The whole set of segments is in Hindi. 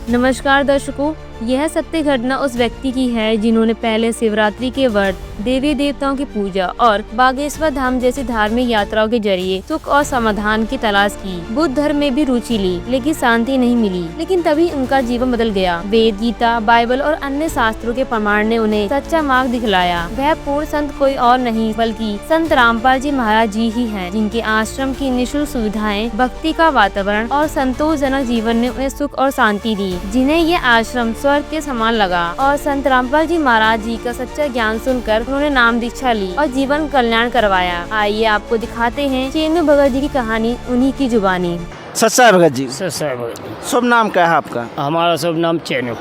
नमस्कार दर्शकों, यह सत्य घटना उस व्यक्ति की है जिन्होंने पहले शिवरात्रि के व्रत, देवी देवताओं की पूजा और बागेश्वर धाम जैसी धार्मिक यात्राओं के जरिए सुख और समाधान की तलाश की। बुद्ध धर्म में भी रुचि ली, लेकिन शांति नहीं मिली। लेकिन तभी उनका जीवन बदल गया। वेद, गीता, बाइबल और अन्य शास्त्रों के प्रमाण ने उन्हें सच्चा मार्ग दिखलाया। वह पूर्ण संत कोई और नहीं बल्कि संत रामपाल जी महाराज जी ही हैं, जिनके आश्रम की निःशुल्क सुविधाएं, भक्ति का वातावरण और संतोषजनक जीवन ने उन्हें सुख और शांति दी, जिन्हें ये आश्रम स्वर्ग के समान लगा। और संत रामपाल जी महाराज जी का सच्चा ज्ञान सुनकर उन्होंने नाम दीक्षा ली और जीवन कल्याण करवाया। आइए आपको दिखाते हैं चेन्नू भगत जी की कहानी उन्हीं की जुबानी। सच्चा भगत जी, सच्चा भगत जी। शुभ नाम क्या है आपका? हमारा शुभ नाम चेन्नू।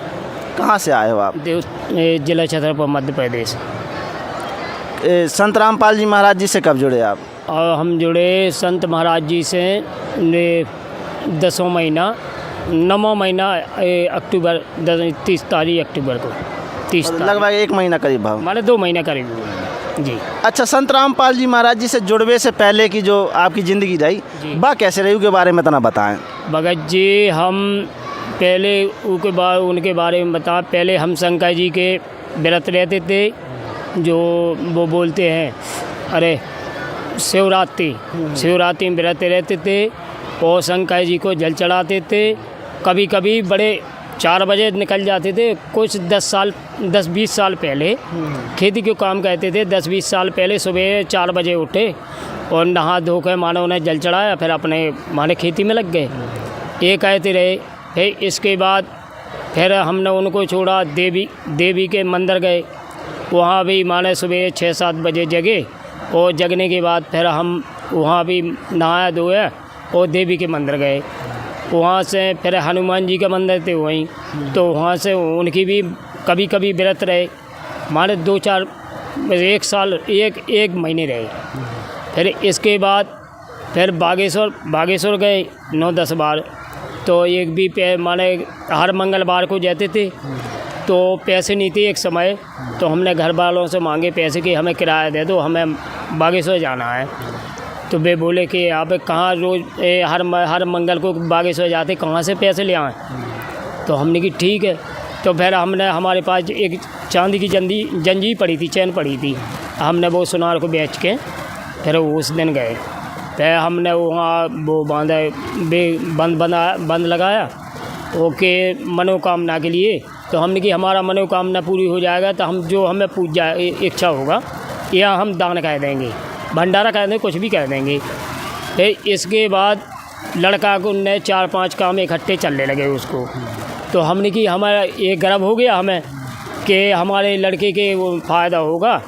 कहाँ से आए हो आप? जिला छतरपुर, मध्य प्रदेश। संत रामपाल जी महाराज जी से कब जुड़े आप? और हम जुड़े संत महाराज जी से 10वां महीना 9वां महीना अक्टूबर 30 तारीख अक्टूबर को 30 लगभग 1 महीना करीब भाव, माने 2 महीना करीब हुए जी। अच्छा, संत रामपाल जी महाराज जी से जुड़वे से पहले की जो आपकी ज़िंदगी रही, वह कैसे रही, उसके बारे में तना बताएं। भगत जी, हम पहले उनके बारे में बता। पहले हम शंकर जी के व्रत रहते थे, जो वो बोलते हैं, अरे शिवरात्रि में व्रत रहते थे और शंकर जी को जल चढ़ाते थे। कभी कभी बड़े 4 बजे निकल जाते थे। कुछ 10-20 साल पहले खेती के काम करते थे। 10-20 साल पहले सुबह 4 बजे उठे और नहा धो कर मानो उन्हें जल चढ़ाया, फिर अपने माने खेती में लग गए। ये कहते रहे। फिर इसके बाद फिर हमने उनको छोड़ा, देवी के मंदिर गए। वहाँ भी माने सुबह 6-7 बजे जगे और जगने के बाद फिर हम वहाँ भी नहाया धोया और देवी के मंदिर गए। वहाँ से फिर हनुमान जी का मंदिर थे वहीं, तो वहाँ से उनकी भी कभी कभी व्रत रहे, माने 2-4 1 साल 1 महीने रहे। फिर इसके बाद फिर बागेश्वर गए 9-10 बार। तो एक भी माने हर मंगलवार को जाते थे, तो पैसे नहीं थे एक समय, तो हमने घर वालों से मांगे पैसे कि हमें किराया दे दो, हमें बागेश्वर जाना है। तो वे बोले कि आप कहाँ रोज़ हर मंगल को बागेश्वर जाते, कहाँ से पैसे ले आएँ। तो हमने कि ठीक है। तो फिर हमारे पास एक चांदी की जंजीर पड़ी थी, चैन पड़ी थी। हमने वो सुनार को बेच के फिर उस दिन गए। फिर हमने वहाँ वो बंद लगाया ओके मनोकामना के लिए। तो हमने कि हमारा मनोकामना पूरी हो जाएगा तो हम जो हमें पूजा इच्छा होगा या हम दान कर देंगे, भंडारा कर देंगे, कुछ भी कर देंगे। फिर इसके बाद लड़का को ने 4-5 काम इकट्ठे चलने लगे उसको। तो हमने कि हमारा एक गर्व हो गया हमें कि हमारे लड़के के वो फ़ायदा होगा,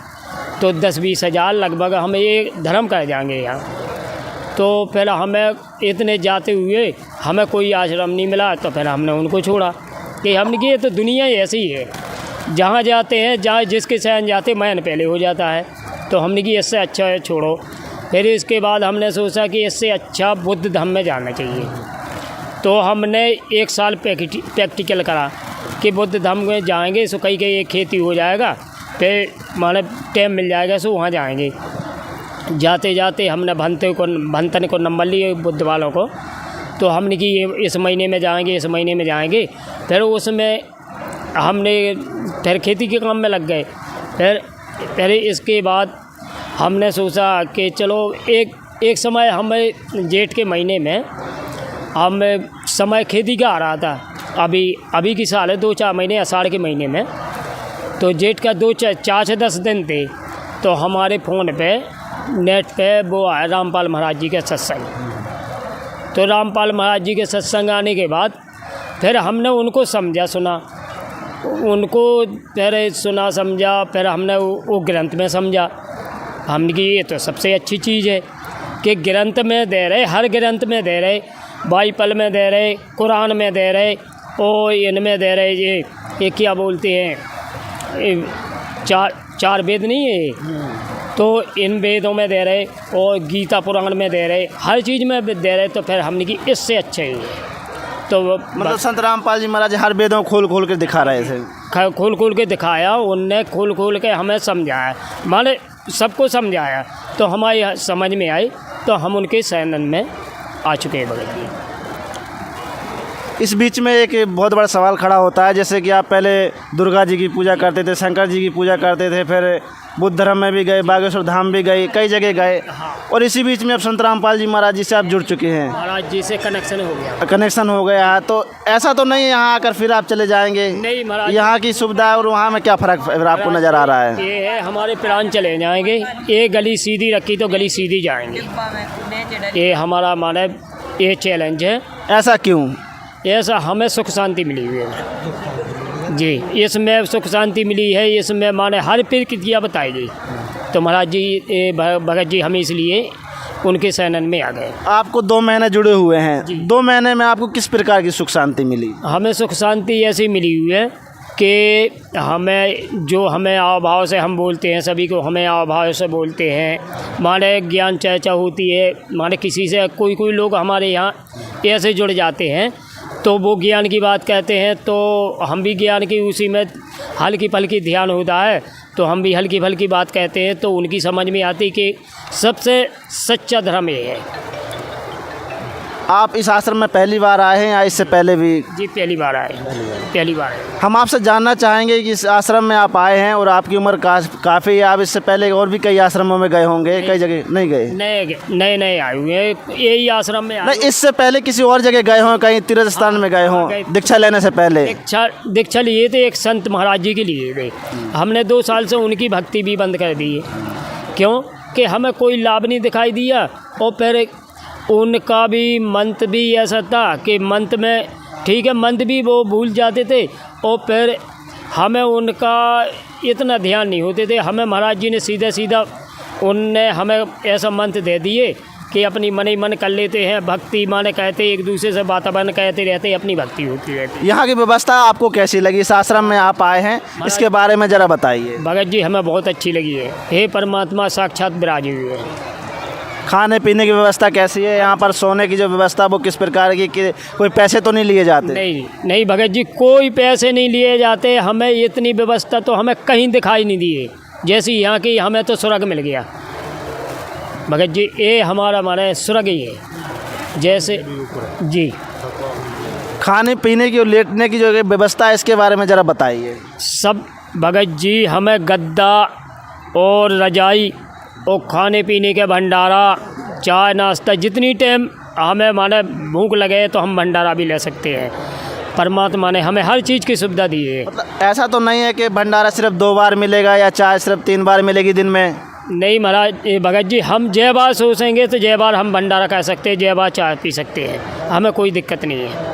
तो 10-20 हज़ार लगभग हम ये धर्म कर जाएंगे यहाँ। तो फिर हमें इतने जाते हुए हमें कोई आश्रम नहीं मिला, तो फिर हमने उनको छोड़ा कि हमने कि ये तो दुनिया ऐसी ही है, जहाँ जाते हैं जहाँ जिसके शहर जाते मैन पहले हो जाता है। तो हमने कि इससे अच्छा है छोड़ो। फिर इसके बाद हमने सोचा कि इससे अच्छा बुद्ध धर्म में जाना चाहिए। तो हमने 1 साल प्रैक्टिकल करा कि बुद्ध धर्म में जाएंगे, सो कहीं ये खेती हो जाएगा, फिर माने टाइम मिल जाएगा, सो वहाँ जाएंगे। जाते जाते हमने भंतन को नंबर लिए बुद्ध वालों को। तो हमने कि ये इस महीने में जाएंगे। फिर उसमें हमने फिर खेती के काम में लग गए। फिर इसके बाद हमने सोचा कि चलो एक समय हमें जेठ के महीने में हम समय खेती का आ रहा था। अभी की साल है 2-4 महीने आषाढ़ के महीने में। तो जेठ का 4 से 10 दिन थे। तो हमारे फ़ोन पे नेट पे वो आया रामपाल महाराज जी के सत्संग। तो रामपाल महाराज जी के सत्संग आने के बाद फिर हमने उनको समझा सुना, फिर हमने वो ग्रंथ में समझा। हमने कि ये तो सबसे अच्छी चीज़ है कि ग्रंथ में दे रहे, हर ग्रंथ में दे रहे, बाइबल में दे रहे, कुरान में दे रहे और इनमें दे रहे, ये क्या बोलते हैं, 4 वेद नहीं है, तो इन वेदों में दे रहे और गीता पुराण में दे रहे, हर चीज़ में दे रहे। तो फिर हमने कि इससे अच्छा ही है। तो मतलब संत रामपाल जी महाराज हर वेदों को खोल के दिखा रहे थे। खोल के दिखाया, उनने खोल के हमें समझाया, माने सबको समझाया। तो हमारी समझ में आई, तो हम उनके शरण में आ चुके हैं भगत जी। इस बीच में एक बहुत बड़ा सवाल खड़ा होता है, जैसे कि आप पहले दुर्गा जी की पूजा करते थे, शंकर जी की पूजा करते थे, फिर बुद्ध धर्म में भी गए, बागेश्वर धाम भी गए, कई जगह गए, और इसी बीच में अब संत रामपाल जी महाराज जी से आप जुड़ चुके हैं, महाराज जी से कनेक्शन हो गया। कनेक्शन हो गया है। तो ऐसा तो नहीं है यहाँ आकर फिर आप चले जाएंगे? नहीं महाराज, यहाँ की सुविधा और वहाँ में क्या फ़र्क आपको नज़र आ रहा है? ये है हमारे प्राण चले जाएंगे। ये गली सीधी रखी तो गली सीधी जाएंगे। ये हमारा माने ये चैलेंज है। ऐसा क्यों? ऐसा हमें सुख शांति मिली हुई है जी, इसमें सुख शांति मिली है, इसमें माने हर प्रक्रिया बताई गई। तो महाराज जी भगत जी हम इसलिए उनके शरण में आ गए। आपको 2 महीने जुड़े हुए हैं, 2 महीने में आपको किस प्रकार की सुख शांति मिली? हमें सुख शांति ऐसी मिली हुई है कि हमें अभाव से हम बोलते हैं, सभी को हमें अभाव से बोलते हैं, माने ज्ञान चर्चा होती है, माने किसी से कोई लोग हमारे यहाँ ऐसे जुड़ जाते हैं तो वो ज्ञान की बात कहते हैं, तो हम भी ज्ञान की उसी में हल्की फल्की ध्यान होता है, तो हम भी हल्की फल्की बात कहते हैं, तो उनकी समझ में आती कि सबसे सच्चा धर्म ये है। आप इस आश्रम में पहली बार आए हैं या इससे पहले भी? जी पहली बार आए, पहली बार आए। हम आपसे जानना चाहेंगे कि इस आश्रम में आप आए हैं और आपकी उम्र काफ़ी है, आप इससे पहले और भी कई आश्रमों में गए होंगे, कई जगह नहीं गए? नए आए हुए हैं, यही आश्रम में। नहीं, इससे पहले किसी और जगह गए हों, कहीं तीर्थ स्थान में गए हों दीक्षा लेने से पहले? दीक्षा लिए थे एक संत महाराज जी के लिए थे। हमने 2 साल से उनकी भक्ति भी बंद कर दी है। क्यों कि हमें कोई लाभ नहीं दिखाई दिया, और फिर उनका भी मंत्र भी ऐसा था कि मंत्र में ठीक है, मंत्र भी वो भूल जाते थे, और फिर हमें उनका इतना ध्यान नहीं होते थे। हमें महाराज जी ने सीधा उनने हमें ऐसा मंत्र दे दिए कि अपनी मन ही मन कर लेते हैं, भक्ति माने कहते एक दूसरे से वातावरण कहते रहते, अपनी भक्ति होती रहती। यहाँ की व्यवस्था आपको कैसी लगी? इस आश्रम में आप आए हैं, इसके बारे में ज़रा बताइए। भगत जी हमें बहुत अच्छी लगी है। हे परमात्मा साक्षात विराजे हुए हैं। खाने पीने की व्यवस्था कैसी है? यहाँ पर सोने की जो व्यवस्था वो किस प्रकार की, कि कोई पैसे तो नहीं लिए जाते? नहीं भगत जी, कोई पैसे नहीं लिए जाते। हमें इतनी व्यवस्था तो हमें कहीं दिखाई नहीं दी है जैसी यहाँ की। हमें तो स्वर्ग मिल गया भगत जी, ये हमारा माने स्वर्ग ही है जैसे जी। खाने पीने की और लेटने की जो व्यवस्था है, इसके बारे में ज़रा बताइए। सब भगत जी, हमें गद्दा और रजाई और खाने पीने के भंडारा, चाय नाश्ता, जितनी टाइम हमें माने भूख लगे तो हम भंडारा भी ले सकते हैं। परमात्मा ने हमें हर चीज़ की सुविधा दी है। मतलब ऐसा तो नहीं है कि भंडारा सिर्फ 2 बार मिलेगा या चाय सिर्फ 3 बार मिलेगी दिन में? नहीं महाराज भगत जी, हम जय बार सोचेंगे तो जय बार हम भंडारा कह सकते हैं, जय बार चाय पी सकते हैं, हमें कोई दिक्कत नहीं है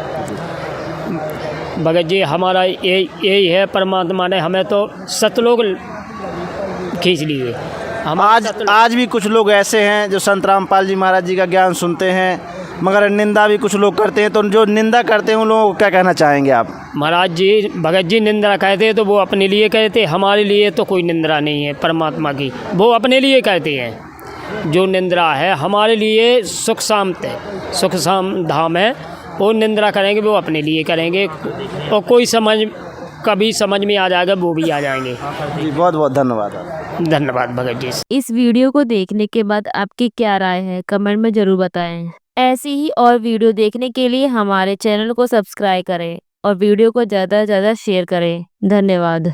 भगत जी। हमारा यही है, परमात्मा ने हमें तो सतलोक खींच लिए। हम आज भी कुछ लोग ऐसे हैं जो संत रामपाल जी महाराज जी का ज्ञान सुनते हैं, मगर निंदा भी कुछ लोग करते हैं। तो जो निंदा करते हैं उन लोगों को क्या कहना चाहेंगे आप? महाराज जी भगत जी निंदा कहते हैं तो वो अपने लिए कहते हैं, हमारे लिए तो कोई निंदा नहीं है परमात्मा की, वो अपने लिए कहते हैं। जो निंदा है हमारे लिए सुख शाम धाम है, वो निंदा करेंगे वो अपने लिए करेंगे, और कोई कभी समझ में आ जाएगा वो भी आ जाएंगे जी। बहुत बहुत धन्यवाद भगत जी। इस वीडियो को देखने के बाद आपकी क्या राय है, कमेंट में जरूर बताएं। ऐसी ही और वीडियो देखने के लिए हमारे चैनल को सब्सक्राइब करें और वीडियो को ज़्यादा से ज़्यादा शेयर करें। धन्यवाद।